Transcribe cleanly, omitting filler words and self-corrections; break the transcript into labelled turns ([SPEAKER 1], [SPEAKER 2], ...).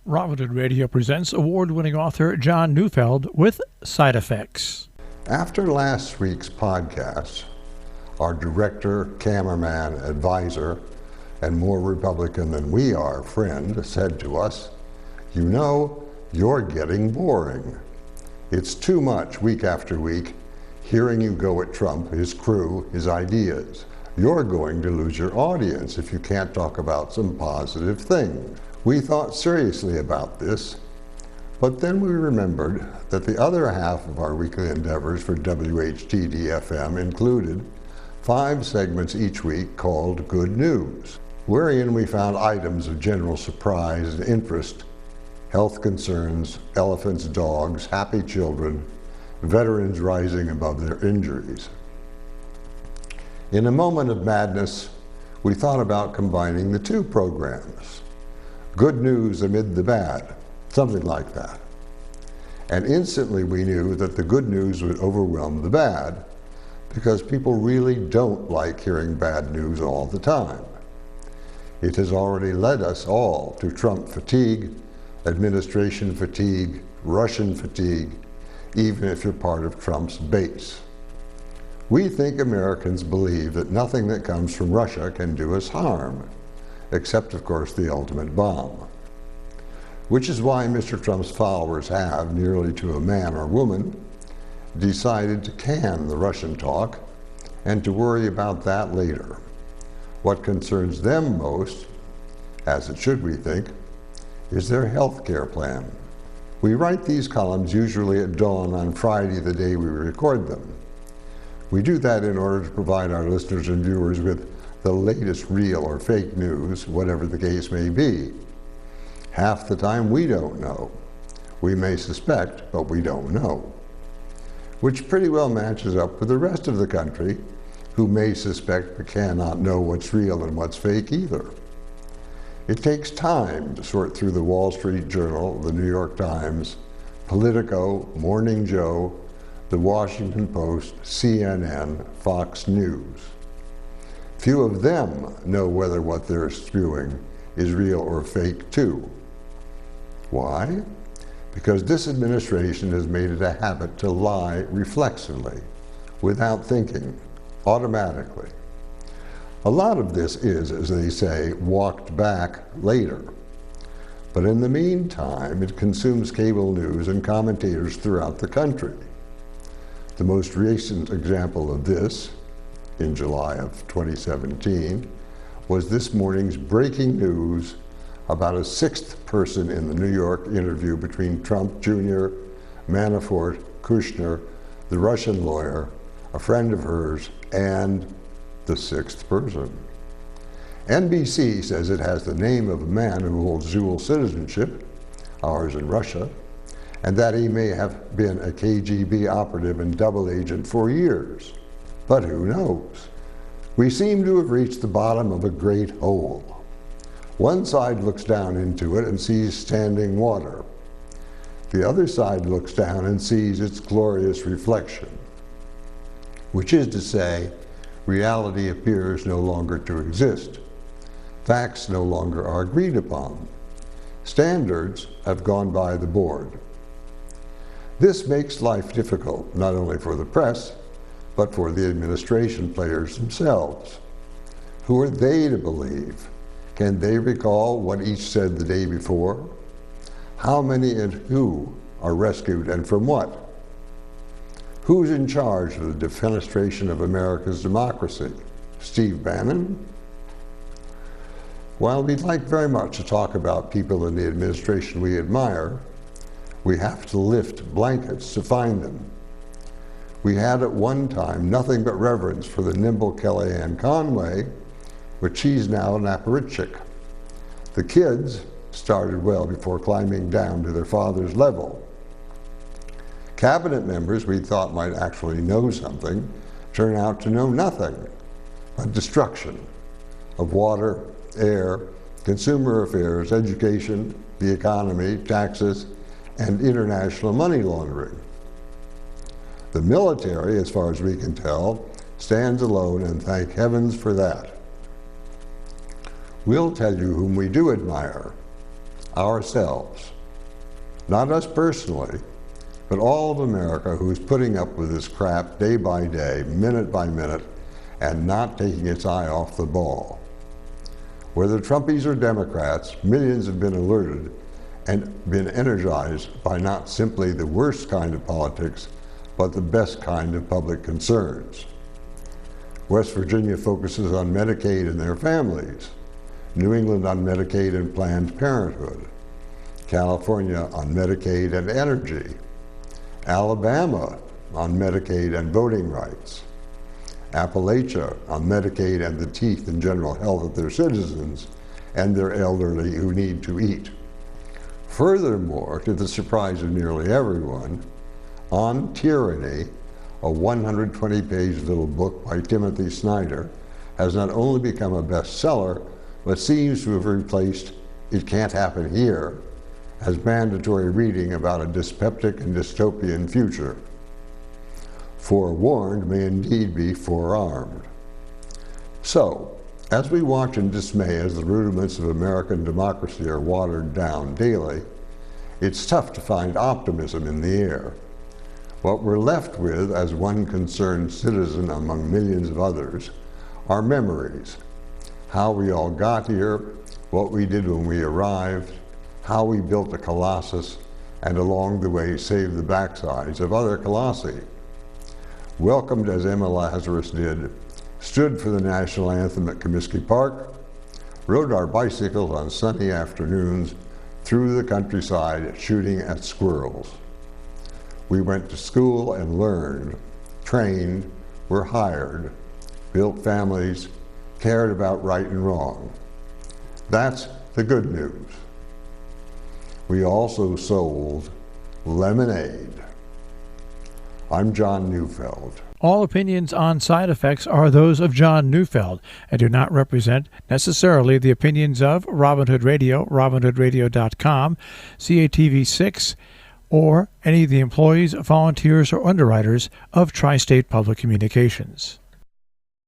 [SPEAKER 1] Robinhood Radio presents award-winning author John Neufeld with Side Effects.
[SPEAKER 2] After last week's podcast, our director, cameraman, advisor, and more Republican than we are friend said to us, "You know, you're getting boring. It's too much week after week hearing you go at Trump, his crew, his ideas. You're going to lose your audience if you can't talk about some positive things." We thought seriously about this, but then we remembered that the other half of our weekly endeavors for WHTD-FM included 5 segments each week called Good News, wherein we found items of general surprise and interest: health concerns, elephants, dogs, happy children, veterans rising above their injuries. In a moment of madness, we thought about combining the 2 programs. Good news amid the bad, something like that. And instantly we knew that the good news would overwhelm the bad, because people really don't like hearing bad news all the time. It has already led us all to Trump fatigue, administration fatigue, Russian fatigue, even if you're part of Trump's base. We think Americans believe that nothing that comes from Russia can do us harm, except, of course, the ultimate bomb. Which is why Mr. Trump's followers have, nearly to a man or woman, decided to can the Russian talk and to worry about that later. What concerns them most, as it should we think, is their health care plan. We write these columns usually at dawn on Friday, the day we record them. We do that in order to provide our listeners and viewers with the latest real or fake news, whatever the case may be. Half the time we don't know. We may suspect, but we don't know. Which pretty well matches up with the rest of the country, who may suspect but cannot know what's real and what's fake either. It takes time to sort through the Wall Street Journal, the New York Times, Politico, Morning Joe, the Washington Post, CNN, Fox News. Few of them know whether what they're spewing is real or fake too. Why? Because this administration has made it a habit to lie reflexively, without thinking, automatically. A lot of this is, as they say, walked back later. But in the meantime, it consumes cable news and commentators throughout the country. The most recent example of this, in July of 2017, was this morning's breaking news about a 6th person in the New York interview between Trump Jr., Manafort, Kushner, the Russian lawyer, a friend of hers, and the 6th person. NBC says it has the name of a man who holds dual citizenship, ours in Russia, and that he may have been a KGB operative and double agent for years. But who knows? We seem to have reached the bottom of a great hole. One side looks down into it and sees standing water. The other side looks down and sees its glorious reflection, which is to say, reality appears no longer to exist. Facts no longer are agreed upon. Standards have gone by the board. This makes life difficult, not only for the press, but for the administration players themselves. Who are they to believe? Can they recall what each said the day before? How many and who are rescued and from what? Who's in charge of the defenestration of America's democracy? Steve Bannon? While we'd like very much to talk about people in the administration we admire, we have to lift blankets to find them. We had at one time nothing but reverence for the nimble Kellyanne Conway, but she's now an apparatchik. The kids started well before climbing down to their father's level. Cabinet members we thought might actually know something turn out to know nothing but destruction of water, air, consumer affairs, education, the economy, taxes, and international money laundering. The military, as far as we can tell, stands alone, and thank heavens for that. We'll tell you whom we do admire. ourselves. Not us personally, but all of America who's putting up with this crap day by day, minute by minute, and not taking its eye off the ball. Whether Trumpies or Democrats, millions have been alerted and been energized by not simply the worst kind of politics, but the best kind of public concerns. West Virginia focuses on Medicaid and their families, New England on Medicaid and Planned Parenthood, California on Medicaid and energy, Alabama on Medicaid and voting rights, Appalachia on Medicaid and the teeth and general health of their citizens and their elderly who need to eat. Furthermore, to the surprise of nearly everyone, On Tyranny, a 120-page little book by Timothy Snyder, has not only become a bestseller, but seems to have replaced It Can't Happen Here as mandatory reading about a dyspeptic and dystopian future. Forewarned may indeed be forearmed. So, as we watch in dismay as the rudiments of American democracy are watered down daily, it's tough to find optimism in the air. What we're left with, as one concerned citizen among millions of others, are memories. How we all got here, what we did when we arrived, how we built a colossus, and along the way saved the backsides of other colossi. Welcomed as Emma Lazarus did, stood for the national anthem at Comiskey Park, rode our bicycles on sunny afternoons through the countryside shooting at squirrels. We went to school and learned, trained, were hired, built families, cared about right and wrong. That's the good news. We also sold lemonade. I'm John Neufeld.
[SPEAKER 1] All opinions on side effects are those of John Neufeld and do not represent necessarily the opinions of Robin Hood Radio, robinhoodradio.com, CATV6, or any of the employees, volunteers, or underwriters of Tri-State Public Communications.